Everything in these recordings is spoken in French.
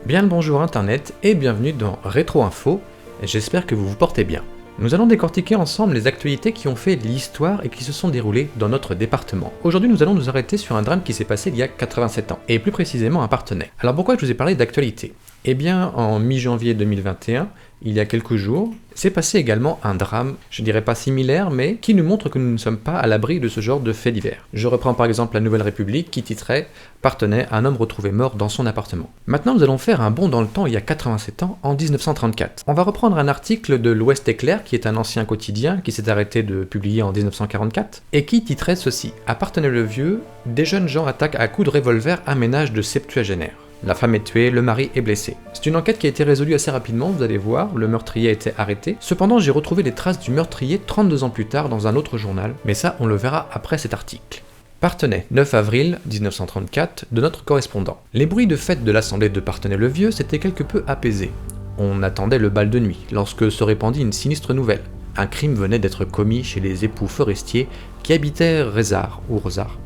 Bien le bonjour internet et bienvenue dans Rétro Info, j'espère que vous vous portez bien. Nous allons décortiquer ensemble les actualités qui ont fait l'histoire et qui se sont déroulées dans notre département. Aujourd'hui nous allons nous arrêter sur un drame qui s'est passé il y a 87 ans, et plus précisément à Parthenay. Alors pourquoi je vous ai parlé d'actualité ? Eh bien en mi-janvier 2021, il y a quelques jours, s'est passé également un drame, je dirais pas similaire, mais qui nous montre que nous ne sommes pas à l'abri de ce genre de faits divers. Je reprends par exemple la Nouvelle République qui titrait « Parthenay, un homme retrouvé mort dans son appartement ». Maintenant nous allons faire un bond dans le temps il y a 87 ans, en 1934. On va reprendre un article de l'Ouest Éclair, qui est un ancien quotidien qui s'est arrêté de publier en 1944, et qui titrait ceci « À Parthenay-le-Vieux, des jeunes gens attaquent à coups de revolver un ménage de septuagénaires. La femme est tuée, le mari est blessé. » C'est une enquête qui a été résolue assez rapidement, vous allez voir, le meurtrier a été arrêté. Cependant, j'ai retrouvé les traces du meurtrier 32 ans plus tard dans un autre journal, mais ça, on le verra après cet article. Parthenay, 9 avril 1934, de notre correspondant. Les bruits de fête de l'Assemblée de Parthenay-le-Vieux s'étaient quelque peu apaisés. On attendait le bal de nuit, lorsque se répandit une sinistre nouvelle. Un crime venait d'être commis chez les époux forestiers qui habitaient Rézard, ou Rosard,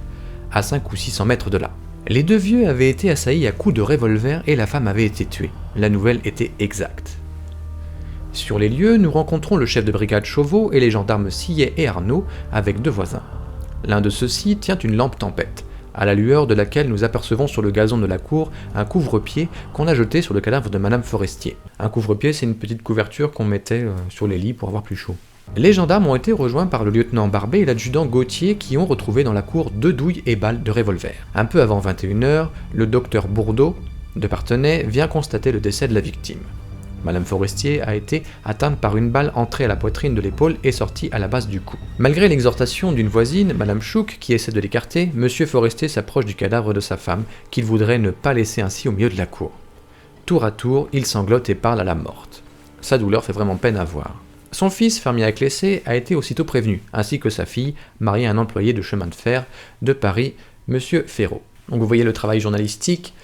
à 5 ou 600 mètres de là. Les deux vieux avaient été assaillis à coups de revolver et la femme avait été tuée. La nouvelle était exacte. Sur les lieux, nous rencontrons le chef de brigade Chauveau et les gendarmes Sillet et Arnaud avec deux voisins. L'un de ceux-ci tient une lampe tempête, à la lueur de laquelle nous apercevons sur le gazon de la cour un couvre-pied qu'on a jeté sur le cadavre de Madame Forestier. Un couvre-pied, c'est une petite couverture qu'on mettait sur les lits pour avoir plus chaud. Les gendarmes ont été rejoints par le lieutenant Barbet et l'adjudant Gauthier qui ont retrouvé dans la cour 2 douilles et balles de revolver. Un peu avant 21h, le docteur Bourdeau de Parthenay vient constater le décès de la victime. Madame Forestier a été atteinte par une balle entrée à la poitrine de l'épaule et sortie à la base du cou. Malgré l'exhortation d'une voisine, Madame Chouc, qui essaie de l'écarter, Monsieur Forestier s'approche du cadavre de sa femme, qu'il voudrait ne pas laisser ainsi au milieu de la cour. Tour à tour, il sanglote et parle à la morte. Sa douleur fait vraiment peine à voir. Son fils, fermier à Clessé, a été aussitôt prévenu, ainsi que sa fille, mariée à un employé de chemin de fer de Paris, Monsieur Ferraud. Donc vous voyez le travail journalistique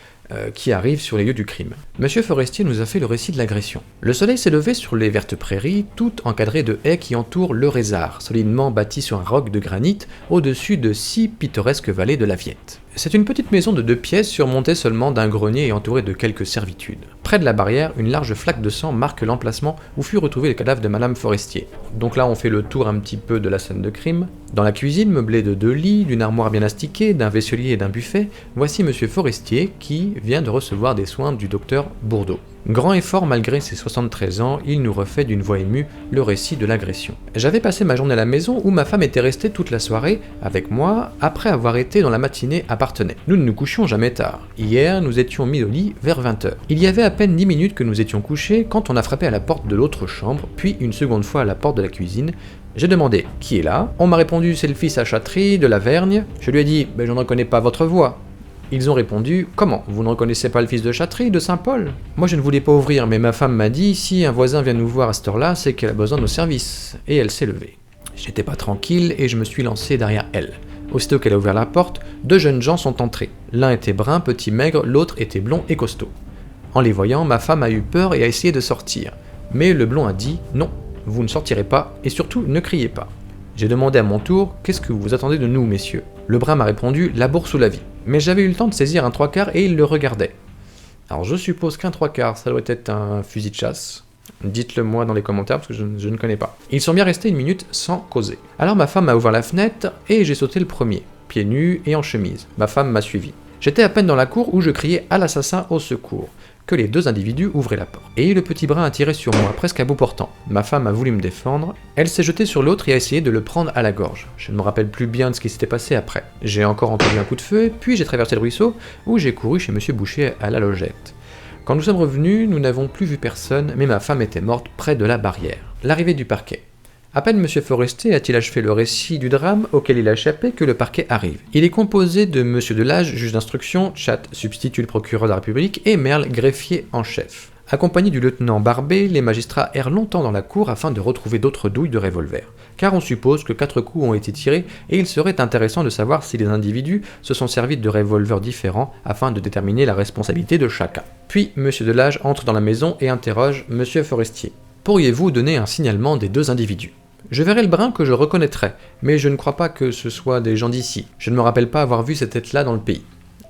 qui arrive sur les lieux du crime. Monsieur Forestier nous a fait le récit de l'agression. Le soleil s'est levé sur les vertes prairies, toutes encadrées de haies qui entourent le Rézard, solidement bâti sur un roc de granit, au-dessus de 6 pittoresques vallées de la Viette. C'est une petite maison de 2 pièces surmontée seulement d'un grenier et entourée de quelques servitudes. Près de la barrière, une large flaque de sang marque l'emplacement où fut retrouvé le cadavre de Madame Forestier. Donc là, on fait le tour un petit peu de la scène de crime. Dans la cuisine, meublée de 2 lits, d'une armoire bien astiquée, d'un vaisselier et d'un buffet, voici Monsieur Forestier qui vient de recevoir des soins du docteur Bourdeau. Grand et fort malgré ses 73 ans, il nous refait d'une voix émue le récit de l'agression. J'avais passé ma journée à la maison où ma femme était restée toute la soirée avec moi après avoir été dans la matinée à Parthenay. Nous ne nous couchions jamais tard. Hier, nous étions mis au lit vers 20h. Il y avait à peine 10 minutes que nous étions couchés quand on a frappé à la porte de l'autre chambre, puis une seconde fois à la porte de la cuisine. J'ai demandé « Qui est là ?» On m'a répondu « C'est le fils à Chatry, de la Vergne ». Je lui ai dit « Je ne reconnais pas votre voix ». Ils ont répondu « Comment ? Vous ne reconnaissez pas le fils de Chatry, de Saint-Paul ?» Moi je ne voulais pas ouvrir, mais ma femme m'a dit « Si un voisin vient nous voir à cette heure-là, c'est qu'elle a besoin de nos services. » Et elle s'est levée. J'étais pas tranquille et je me suis lancé derrière elle. Aussitôt qu'elle a ouvert la porte, 2 jeunes gens sont entrés. L'un était brun, petit, maigre, l'autre était blond et costaud. En les voyant, ma femme a eu peur et a essayé de sortir. Mais le blond a dit « Non, vous ne sortirez pas et surtout ne criez pas. » J'ai demandé à mon tour « Qu'est-ce que vous attendez de nous, messieurs ?» Le brun m'a répondu « La bourse ou la vie ». Mais j'avais eu le temps de saisir un 3/4 et il le regardait. Alors je suppose qu'un 3/4, ça doit être un fusil de chasse. Dites-le moi dans les commentaires parce que je ne connais pas. Ils sont bien restés 1 minute sans causer. Alors ma femme a ouvert la fenêtre et j'ai sauté le premier, pieds nus et en chemise. Ma femme m'a suivi. J'étais à peine dans la cour où je criais à l'assassin au secours, que les 2 individus ouvraient la porte. Et le petit brun a tiré sur moi, presque à bout portant. Ma femme a voulu me défendre, elle s'est jetée sur l'autre et a essayé de le prendre à la gorge. Je ne me rappelle plus bien de ce qui s'était passé après. J'ai encore entendu un coup de feu, puis j'ai traversé le ruisseau, où j'ai couru chez Monsieur Boucher à la logette. Quand nous sommes revenus, nous n'avons plus vu personne, mais ma femme était morte près de la barrière. L'arrivée du parquet. À peine M. Forestier a-t-il achevé le récit du drame auquel il a échappé que le parquet arrive. Il est composé de M. Delage, juge d'instruction, Chat, substitut du procureur de la République, et Merle, greffier en chef. Accompagné du lieutenant Barbet, les magistrats errent longtemps dans la cour afin de retrouver d'autres douilles de revolver. Car on suppose que 4 coups ont été tirés et il serait intéressant de savoir si les individus se sont servis de revolvers différents afin de déterminer la responsabilité de chacun. Puis M. Delage entre dans la maison et interroge M. Forestier. Pourriez-vous donner un signalement des 2 individus ? Je verrai le brun que je reconnaîtrai, mais je ne crois pas que ce soit des gens d'ici. Je ne me rappelle pas avoir vu cette tête-là dans le pays.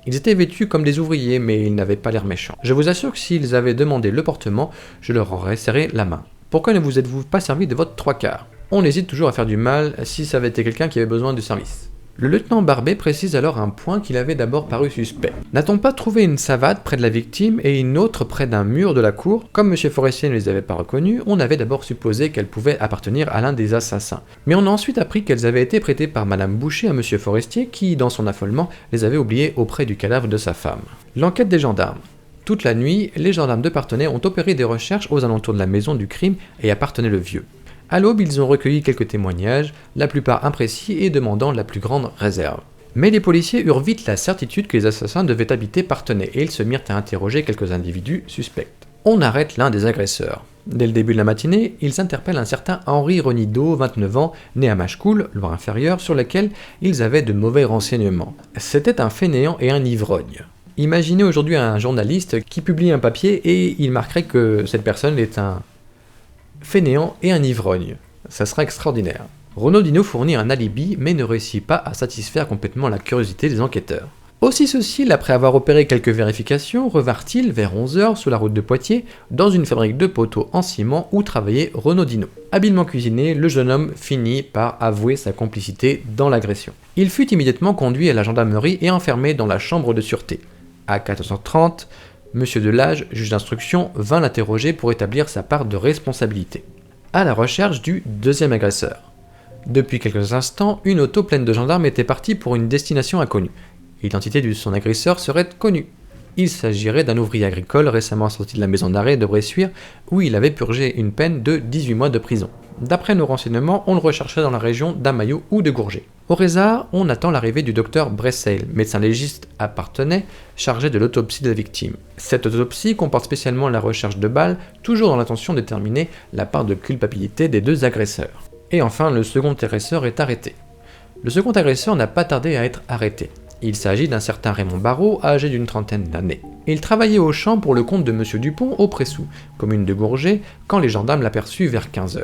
Ils étaient vêtus comme des ouvriers, mais ils n'avaient pas l'air méchants. Je vous assure que s'ils avaient demandé le portement, je leur aurais serré la main. Pourquoi ne vous êtes-vous pas servi de votre 3/4 ? On hésite toujours à faire du mal si ça avait été quelqu'un qui avait besoin de service. Le lieutenant Barbet précise alors un point qui l'avait d'abord paru suspect. N'a-t-on pas trouvé une savate près de la victime et une autre près d'un mur de la cour ? Comme M. Forestier ne les avait pas reconnues, on avait d'abord supposé qu'elles pouvaient appartenir à l'un des assassins. Mais on a ensuite appris qu'elles avaient été prêtées par Madame Boucher à M. Forestier qui, dans son affolement, les avait oubliées auprès du cadavre de sa femme. L'enquête des gendarmes. Toute la nuit, les gendarmes de Parthenay ont opéré des recherches aux alentours de la maison du crime et à Parthenay-le-Vieux. À l'aube, ils ont recueilli quelques témoignages, la plupart imprécis et demandant la plus grande réserve. Mais les policiers eurent vite la certitude que les assassins devaient habiter Parthenay et ils se mirent à interroger quelques individus suspects. On arrête l'un des agresseurs. Dès le début de la matinée, ils interpellent un certain Henri Renideau, 29 ans, né à Machecoul, Loire-Inférieure, sur lequel ils avaient de mauvais renseignements. C'était un fainéant et un ivrogne. Imaginez aujourd'hui un journaliste qui publie un papier et il marquerait que cette personne est un fainéant et un ivrogne. Ça sera extraordinaire. Renaudino fournit un alibi mais ne réussit pas à satisfaire complètement la curiosité des enquêteurs. Aussi ceux-ci, après avoir opéré quelques vérifications, revinrent-ils vers 11h sur la route de Poitiers dans une fabrique de poteaux en ciment où travaillait Renaudino. Habilement cuisiné, le jeune homme finit par avouer sa complicité dans l'agression. Il fut immédiatement conduit à la gendarmerie et enfermé dans la chambre de sûreté. À 14h30, Monsieur Delage, juge d'instruction, vint l'interroger pour établir sa part de responsabilité. À la recherche du deuxième agresseur. Depuis quelques instants, une auto pleine de gendarmes était partie pour une destination inconnue. L'identité de son agresseur serait connue. Il s'agirait d'un ouvrier agricole récemment sorti de la maison d'arrêt de Bressuire, où il avait purgé une peine de 18 mois de prison. D'après nos renseignements, on le recherchait dans la région d'Amaillot ou de Gourget. Au Rézard, on attend l'arrivée du docteur Bresseil, médecin légiste à Parthenay, chargé de l'autopsie de la victime. Cette autopsie comporte spécialement la recherche de balles, toujours dans l'intention de déterminer la part de culpabilité des deux agresseurs. Et enfin, le second agresseur est arrêté. Le second agresseur n'a pas tardé à être arrêté. Il s'agit d'un certain Raymond Barrault, âgé d'une trentaine d'années. Il travaillait au champ pour le compte de M. Dupont au Pressou, commune de Gourget, quand les gendarmes l'aperçurent vers 15h.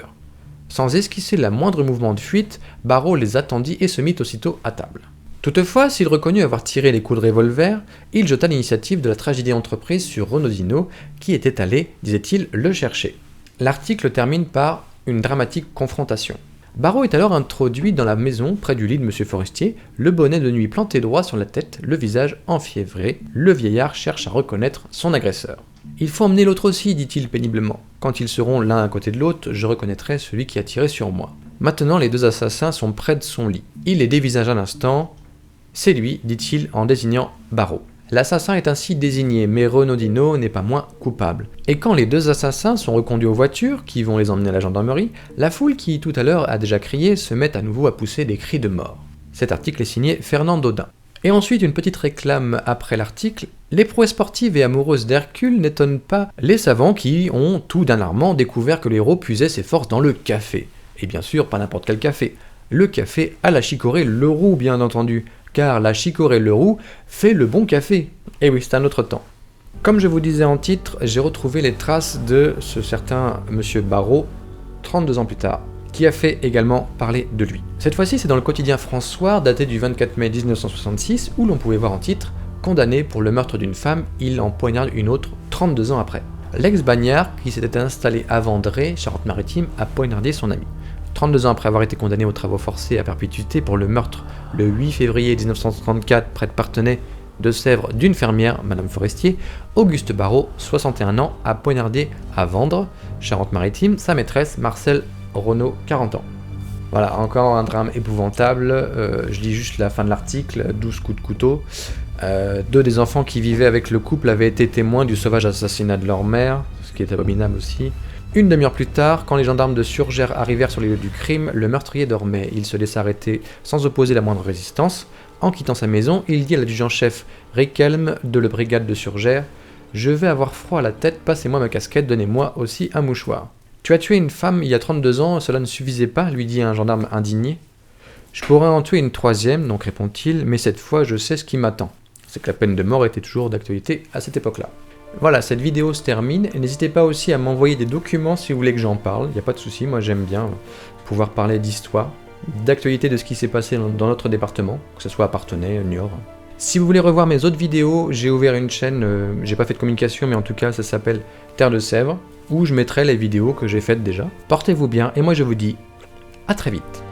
Sans esquisser la moindre mouvement de fuite, Barrault les attendit et se mit aussitôt à table. Toutefois, s'il reconnut avoir tiré les coups de revolver, il jeta l'initiative de la tragédie entreprise sur Renaudino, qui était allé, disait-il, le chercher. L'article termine par une dramatique confrontation. Barrault est alors introduit dans la maison, près du lit de M. Forestier, le bonnet de nuit planté droit sur la tête, le visage enfiévré. Le vieillard cherche à reconnaître son agresseur. « Il faut emmener l'autre aussi, dit-il péniblement. Quand ils seront l'un à côté de l'autre, je reconnaîtrai celui qui a tiré sur moi. » Maintenant, les deux assassins sont près de son lit. Il les dévisage un instant. « C'est lui, dit-il en désignant Barrault. » L'assassin est ainsi désigné, mais Renaudino n'est pas moins coupable. Et quand les deux assassins sont reconduits aux voitures, qui vont les emmener à la gendarmerie, la foule qui tout à l'heure a déjà crié se met à nouveau à pousser des cris de mort. Cet article est signé Fernand Daudin. Et ensuite une petite réclame après l'article. Les prouesses sportives et amoureuses d'Hercule n'étonnent pas les savants qui ont tout d'un alarmant découvert que le héros puisait ses forces dans le café. Et bien sûr, pas n'importe quel café. Le café à la Chicorée Leroux, bien entendu. Car la Chicorée Leroux fait le bon café. Et oui, c'est un autre temps. Comme je vous disais en titre, j'ai retrouvé les traces de ce certain monsieur Barrault, 32 ans plus tard, qui a fait également parler de lui. Cette fois-ci, c'est dans le quotidien François, daté du 24 mai 1966, où l'on pouvait voir en titre « Condamné pour le meurtre d'une femme, il en poignarde une autre 32 ans après ». L'ex-bagnard, qui s'était installé à Vendré, Charente-Maritime, a poignardé son ami. 32 ans après avoir été condamné aux travaux forcés à perpétuité pour le meurtre le 8 février 1934 près de Parthenay de Sèvres d'une fermière, Madame Forestier, Auguste Barrault, 61 ans, a poignardé à Vendre, Charente-Maritime, sa maîtresse Marcel Renaud, 40 ans. Voilà, encore un drame épouvantable, je lis juste la fin de l'article, 12 coups de couteau. Deux des enfants qui vivaient avec le couple avaient été témoins du sauvage assassinat de leur mère, ce qui est abominable aussi. Une demi-heure plus tard, quand les gendarmes de Surgères arrivèrent sur les lieux du crime, le meurtrier dormait. Il se laissa arrêter sans opposer la moindre résistance. En quittant sa maison, il dit à l'adjudant-chef Riquelme de la brigade de Surgères « Je vais avoir froid à la tête, passez-moi ma casquette, donnez-moi aussi un mouchoir. »« Tu as tué une femme il y a 32 ans, cela ne suffisait pas ?» lui dit un gendarme indigné. « Je pourrais en tuer une troisième, donc répond-il, mais cette fois je sais ce qui m'attend. » C'est que la peine de mort était toujours d'actualité à cette époque-là. Voilà, cette vidéo se termine, et n'hésitez pas aussi à m'envoyer des documents si vous voulez que j'en parle, il n'y a pas de souci, moi j'aime bien pouvoir parler d'histoire, d'actualité de ce qui s'est passé dans notre département, que ce soit à Parthenay, Niort. Si vous voulez revoir mes autres vidéos, j'ai ouvert une chaîne, j'ai pas fait de communication, mais en tout cas ça s'appelle Terre de Sèvres, où je mettrai les vidéos que j'ai faites déjà. Portez-vous bien, et moi je vous dis à très vite.